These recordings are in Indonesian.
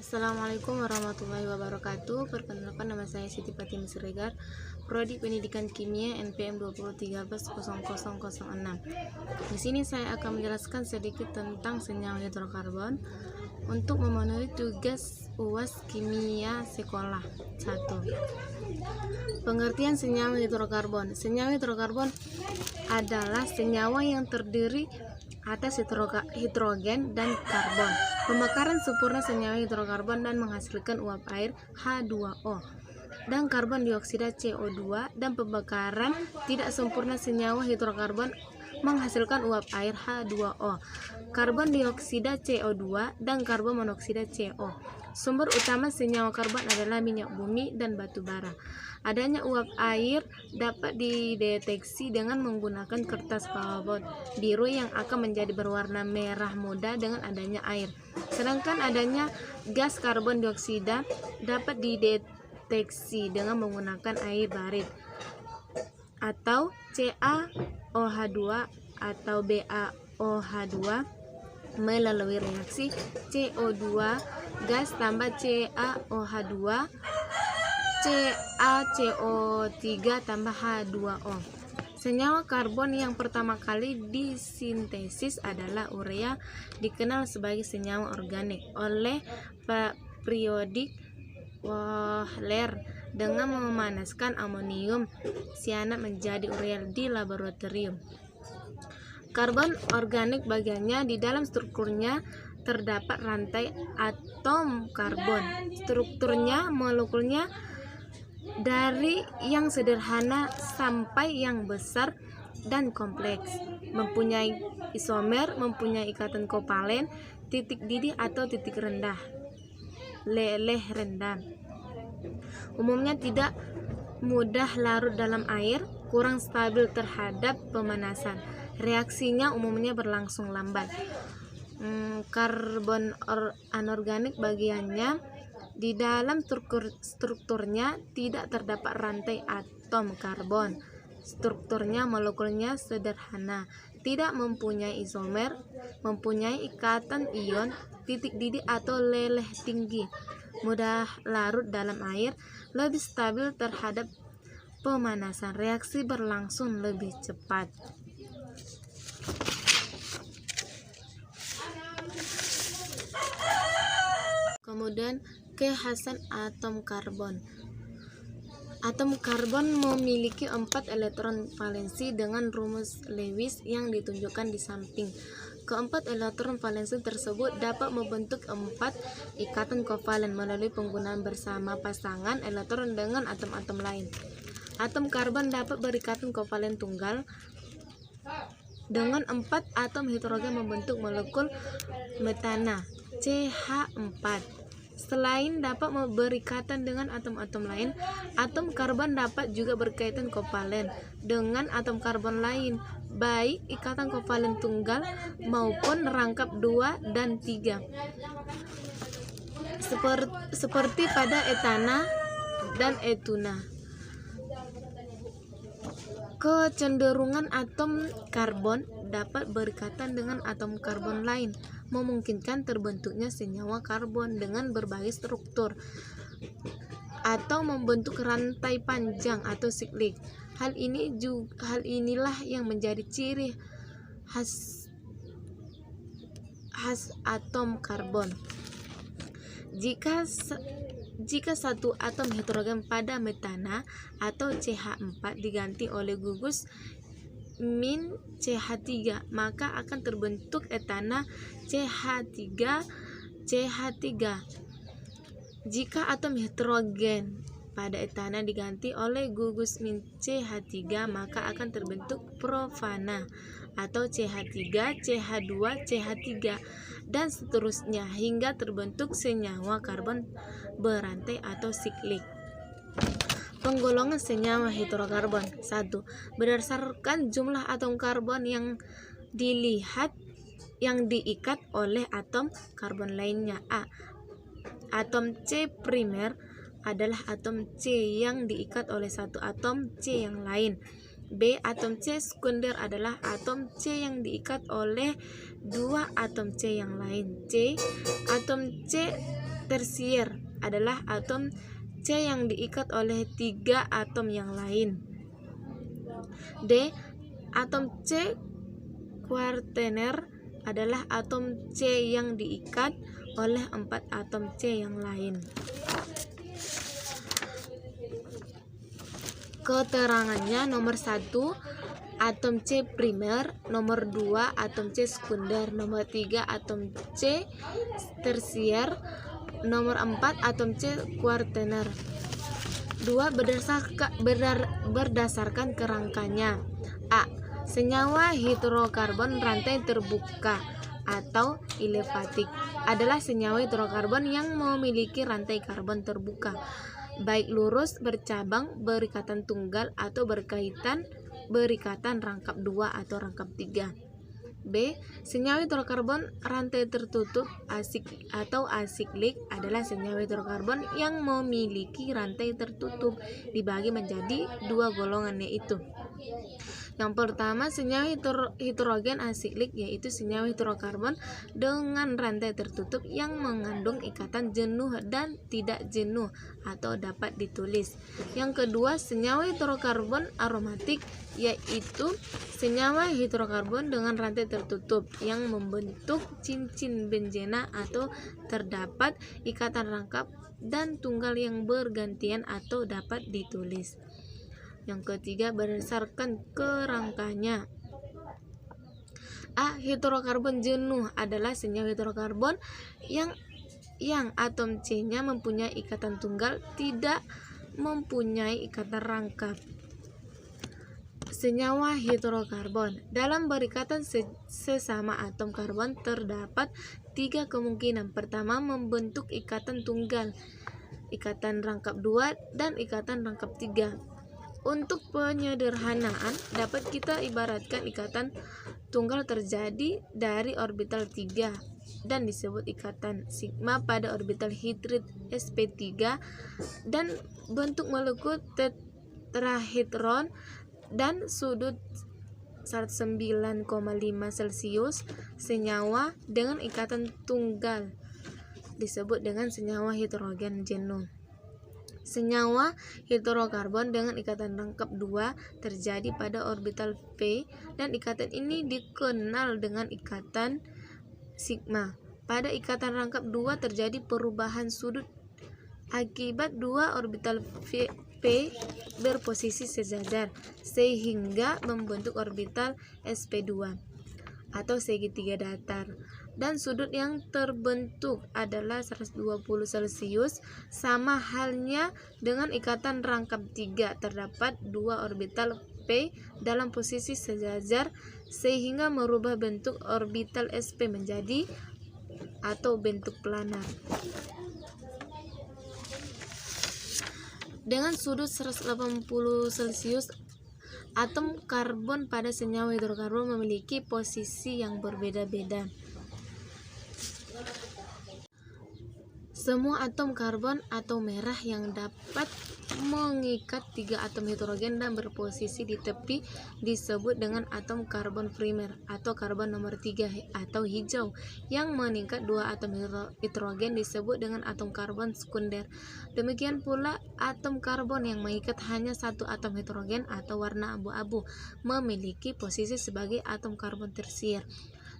Assalamualaikum warahmatullahi wabarakatuh. Perkenalkan, nama saya Siti Fatimi Siregar, Prodi Pendidikan Kimia NPM 20130006. Di sini saya akan menjelaskan sedikit tentang senyawa hidrokarbon untuk memenuhi tugas UAS Kimia Sekolah 1. Pengertian senyawa hidrokarbon. Senyawa hidrokarbon adalah senyawa yang terdiri atas hidrogen dan karbon. Pembakaran sempurna senyawa hidrokarbon dan menghasilkan uap air H2O dan karbon dioksida CO2, dan pembakaran tidak sempurna senyawa hidrokarbon menghasilkan uap air H2O, karbon dioksida CO2, dan karbon monoksida CO. Sumber utama senyawa karbon adalah minyak bumi dan batu bara. Adanya uap air dapat dideteksi dengan menggunakan kertas karbon biru yang akan menjadi berwarna merah muda dengan adanya air. Sedangkan adanya gas karbon dioksida dapat dideteksi dengan menggunakan air barit atau CaOH2 atau BaOH2 melalui reaksi CO2 gas tambah CaOH2 CaCO3 tambah H2O. Senyawa karbon yang pertama kali disintesis adalah urea, dikenal sebagai senyawa organik oleh periodik Wheeler dengan memanaskan amonium sianat menjadi urea di laboratorium. Karbon organik bagiannya di dalam strukturnya terdapat rantai atom karbon. Strukturnya, molekulnya dari yang sederhana sampai yang besar dan kompleks, mempunyai isomer, mempunyai ikatan kovalen, titik didih atau titik rendah, leleh rendah. Umumnya tidak mudah larut dalam air, kurang stabil terhadap pemanasan. Reaksinya umumnya berlangsung lambat. Karbon anorganik bagiannya di dalam strukturnya tidak terdapat rantai atom karbon. Strukturnya, molekulnya sederhana, tidak mempunyai isomer, mempunyai ikatan ion, titik didih atau leleh tinggi, mudah larut dalam air, lebih stabil terhadap pemanasan. Reaksi berlangsung lebih cepat. Kemudian kekhasan atom karbon. Atom karbon memiliki 4 elektron valensi dengan rumus Lewis yang ditunjukkan di samping. Keempat elektron valensi tersebut dapat membentuk 4 ikatan kovalen melalui penggunaan bersama pasangan elektron dengan atom-atom lain. Atom karbon dapat berikatan kovalen tunggal dengan 4 atom hidrogen membentuk molekul metana CH4. Selain dapat berikatan dengan atom-atom lain, atom karbon dapat juga berkaitan kovalen dengan atom karbon lain, baik ikatan kovalen tunggal maupun rangkap 2 dan 3. Seperti pada etana dan etuna. Kecenderungan atom karbon dapat berikatan dengan atom karbon lain memungkinkan terbentuknya senyawa karbon dengan berbagai struktur atau membentuk rantai panjang atau siklik. Hal inilah yang menjadi ciri khas atom karbon. Jika satu atom hidrogen pada metana atau CH4 diganti oleh gugus min CH3, maka akan terbentuk etana CH3. Jika atom hidrogen pada etana diganti oleh gugus min CH3, maka akan terbentuk propana atau CH3, CH2, CH3, dan seterusnya hingga terbentuk senyawa karbon berantai atau siklik. Penggolongan senyawa hidrokarbon. 1. Berdasarkan jumlah atom karbon yang diikat oleh atom karbon lainnya. A. Atom C primer adalah atom C yang diikat oleh satu atom C yang lain. B. Atom C sekunder adalah atom C yang diikat oleh 2 atom C yang lain. C. Atom C tersier adalah atom C yang diikat oleh 3 atom yang lain. D. Atom C kuartener adalah atom C yang diikat oleh 4 atom C yang lain. Keterangannya: nomor 1 atom C primer, nomor 2 atom C sekunder, nomor 3 atom C tersier, nomor 4 atom C kuartener. 2. Berdasarkan kerangkanya. A. Senyawa hidrokarbon rantai terbuka atau ilevatik adalah senyawa hidrokarbon yang memiliki rantai karbon terbuka, baik lurus, bercabang, berikatan tunggal, atau berikatan rangkap 2 atau rangkap 3. B. Senyawa hidrokarbon rantai tertutup asiklik adalah senyawa hidrokarbon yang memiliki rantai tertutup dibagi menjadi 2 golongan, yaitu yang pertama senyawa hidrogen asiklik, yaitu senyawa hidrokarbon dengan rantai tertutup yang mengandung ikatan jenuh dan tidak jenuh atau dapat ditulis. Yang kedua senyawa hidrokarbon aromatik, yaitu senyawa hidrokarbon dengan rantai tertutup yang membentuk cincin benzena atau terdapat ikatan rangkap dan tunggal yang bergantian atau dapat ditulis. Yang ketiga, berdasarkan kerangkanya. A. Hidrokarbon jenuh adalah senyawa hidrokarbon yang atom C-nya mempunyai ikatan tunggal, tidak mempunyai ikatan rangkap. Senyawa hidrokarbon dalam berikatan sesama atom karbon terdapat 3 kemungkinan. Pertama, membentuk ikatan tunggal, ikatan rangkap 2, dan ikatan rangkap 3. Untuk penyederhanaan dapat kita ibaratkan ikatan tunggal terjadi dari orbital 3 dan disebut ikatan sigma pada orbital hidrid sp3 dan bentuk molekul tetrahedron dan sudut 9,5 Celcius. Senyawa dengan ikatan tunggal disebut dengan senyawa hidrogen jenuh. Senyawa hidrokarbon dengan ikatan rangkap 2 terjadi pada orbital P dan ikatan ini dikenal dengan ikatan sigma. Pada ikatan rangkap 2 terjadi perubahan sudut akibat 2 orbital P berposisi sejajar sehingga membentuk orbital sp2 atau segitiga datar, dan sudut yang terbentuk adalah 120 Celcius. Sama halnya dengan ikatan rangkap 3, terdapat 2 orbital P dalam posisi sejajar sehingga merubah bentuk orbital sp menjadi atau bentuk planar. Dengan sudut 180 Celcius, atom karbon pada senyawa hidrokarbon memiliki posisi yang berbeda-beda. Semua atom karbon atau merah yang dapat mengikat 3 atom hidrogen dan berposisi di tepi disebut dengan atom karbon primer atau karbon nomor 3 atau hijau. Yang mengikat 2 atom hidrogen disebut dengan atom karbon sekunder. Demikian pula atom karbon yang mengikat hanya 1 atom hidrogen atau warna abu-abu memiliki posisi sebagai atom karbon tersier.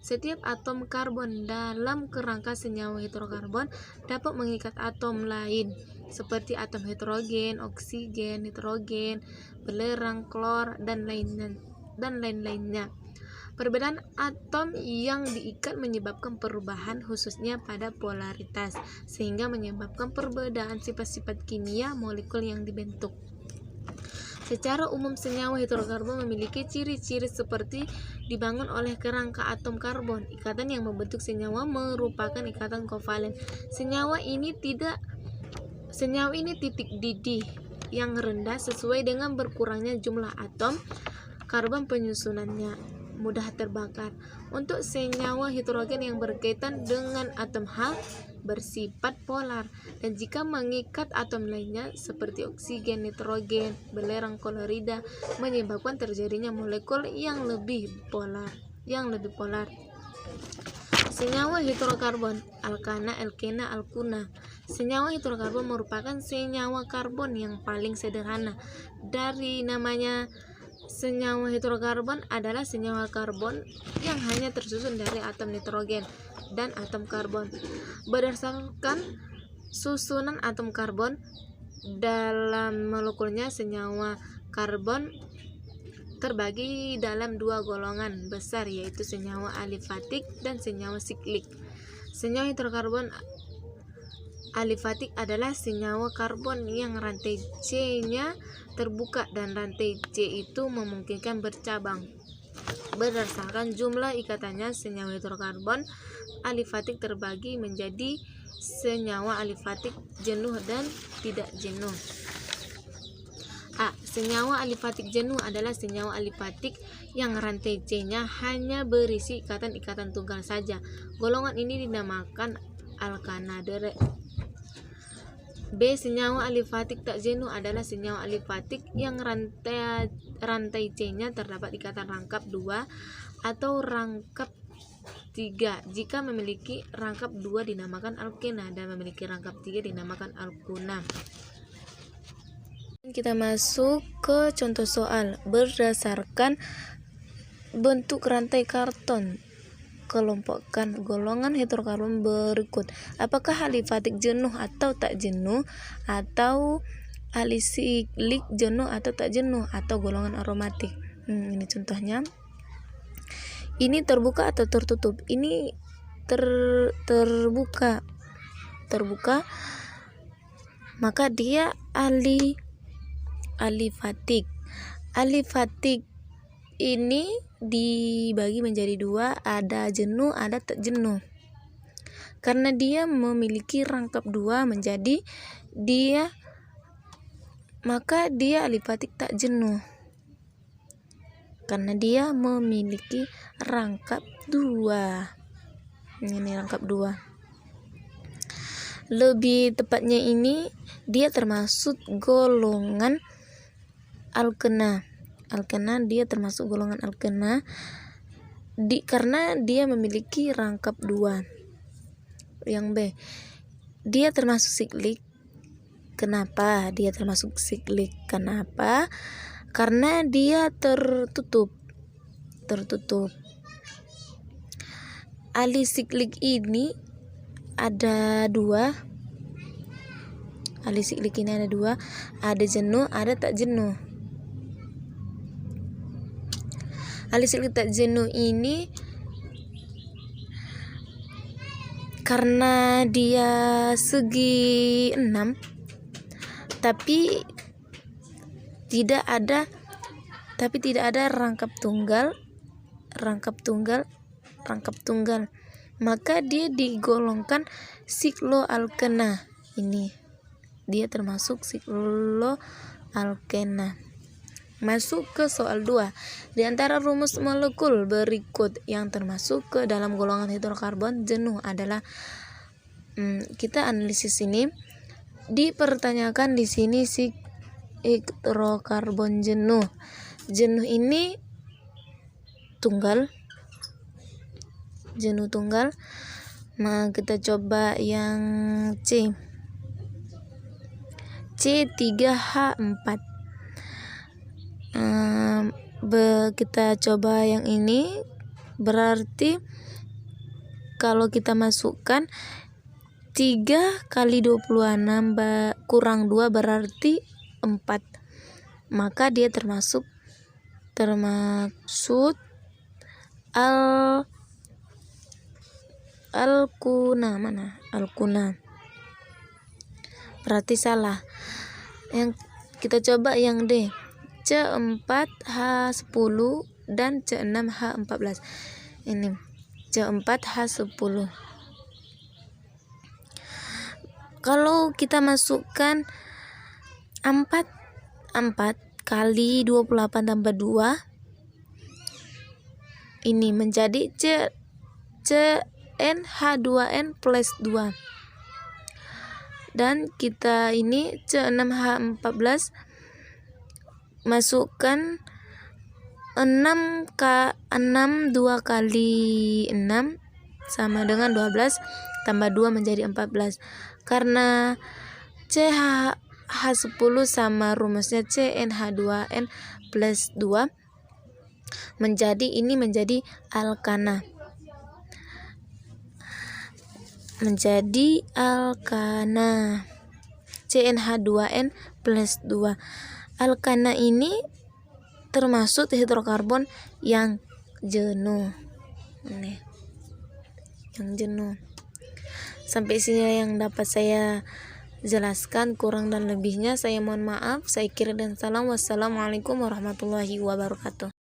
Setiap atom karbon dalam kerangka senyawa hidrokarbon dapat mengikat atom lain seperti atom hidrogen, oksigen, nitrogen, belerang, klor, dan lain-lainnya. Perbedaan atom yang diikat menyebabkan perubahan khususnya pada polaritas, sehingga menyebabkan perbedaan sifat-sifat kimia molekul yang dibentuk. Secara umum senyawa hidrokarbon memiliki ciri-ciri seperti dibangun oleh kerangka atom karbon. Ikatan yang membentuk senyawa merupakan ikatan kovalen. Senyawa ini titik didih yang rendah sesuai dengan berkurangnya jumlah atom karbon penyusunannya, mudah terbakar. Untuk senyawa hidrogen yang berkaitan dengan atom H bersifat polar, dan jika mengikat atom lainnya seperti oksigen, nitrogen, belerang, klorida menyebabkan terjadinya molekul yang lebih polar. Senyawa hidrokarbon alkana, alkena, alkuna. Senyawa hidrokarbon merupakan senyawa karbon yang paling sederhana. Dari namanya, senyawa hidrokarbon adalah senyawa karbon yang hanya tersusun dari atom nitrogen dan atom karbon. Berdasarkan susunan atom karbon dalam molekulnya, senyawa karbon terbagi dalam dua golongan besar, yaitu senyawa alifatik dan senyawa siklik. Senyawa hidrokarbon alifatik adalah senyawa karbon yang rantai C-nya terbuka dan rantai C itu memungkinkan bercabang. Berdasarkan jumlah ikatannya, senyawa hidrokarbon alifatik terbagi menjadi senyawa alifatik jenuh dan tidak jenuh. A. Senyawa alifatik jenuh adalah senyawa alifatik yang rantai C-nya hanya berisi ikatan-ikatan tunggal saja. Golongan ini dinamakan alkana. B. Senyawa alifatik tak jenuh adalah senyawa alifatik yang rantai C-nya terdapat ikatan rangkap 2 atau rangkap 3. Jika memiliki rangkap 2 dinamakan alkena dan memiliki rangkap 3 dinamakan alkuna. Kita masuk ke contoh soal. Berdasarkan bentuk rantai karton, kelompokkan golongan hidrokarbon berikut. Apakah alifatik jenuh atau tak jenuh, atau alisiklik jenuh atau tak jenuh, atau golongan aromatik? Ini contohnya. Ini terbuka atau tertutup? Ini terbuka. Maka dia alifatik. Alifatik ini dibagi menjadi 2, ada jenuh, ada tak jenuh. Karena dia memiliki rangkap 2 menjadi maka dia alifatik tak jenuh. Karena dia memiliki rangkap 2. Ini rangkap 2. Lebih tepatnya ini dia termasuk golongan alkena. Dia termasuk golongan alkena karena dia memiliki rangkap 2. Yang B, dia termasuk siklik. Kenapa dia termasuk siklik? Kenapa? Karena dia tertutup. Alisiklik ini ada 2. Alisiklik ini ada 2, ada jenuh, ada tak jenuh. Alisiklik tak jenuh ini karena dia segi 6 tapi tidak ada rangkap tunggal, maka dia digolongkan sikloalkena. Ini dia termasuk sikloalkena. Masuk ke soal 2. Di antara rumus molekul berikut yang termasuk ke dalam golongan hidrokarbon jenuh adalah, kita analisis ini. Dipertanyakan di sini hidrokarbon jenuh. Jenuh ini tunggal. Jenuh tunggal. Nah, kita coba yang C. C3H4. Kita coba yang ini, berarti kalau kita masukkan 3 kali 26 kurang 2 berarti 4. Maka dia termasuk alkuna. Mana alkuna? Berarti salah. Yang kita coba yang D, C4H10 dan C6H14. Ini C4H10. Kalau kita masukkan 4 kali 28 tambah 2, ini menjadi CnH2n plus 2. Dan kita ini C6H14 masukkan 6 2 kali 6 sama dengan 12. tambah 2 menjadi 14. Karena CH10 sama rumusnya CnH2n plus 2 menjadi alkana. CnH2n plus 2. Alkana ini termasuk hidrokarbon yang jenuh. Sampai sini yang dapat saya jelaskan, kurang dan lebihnya saya mohon maaf. Saya kira dan salam. Wassalamualaikum warahmatullahi wabarakatuh.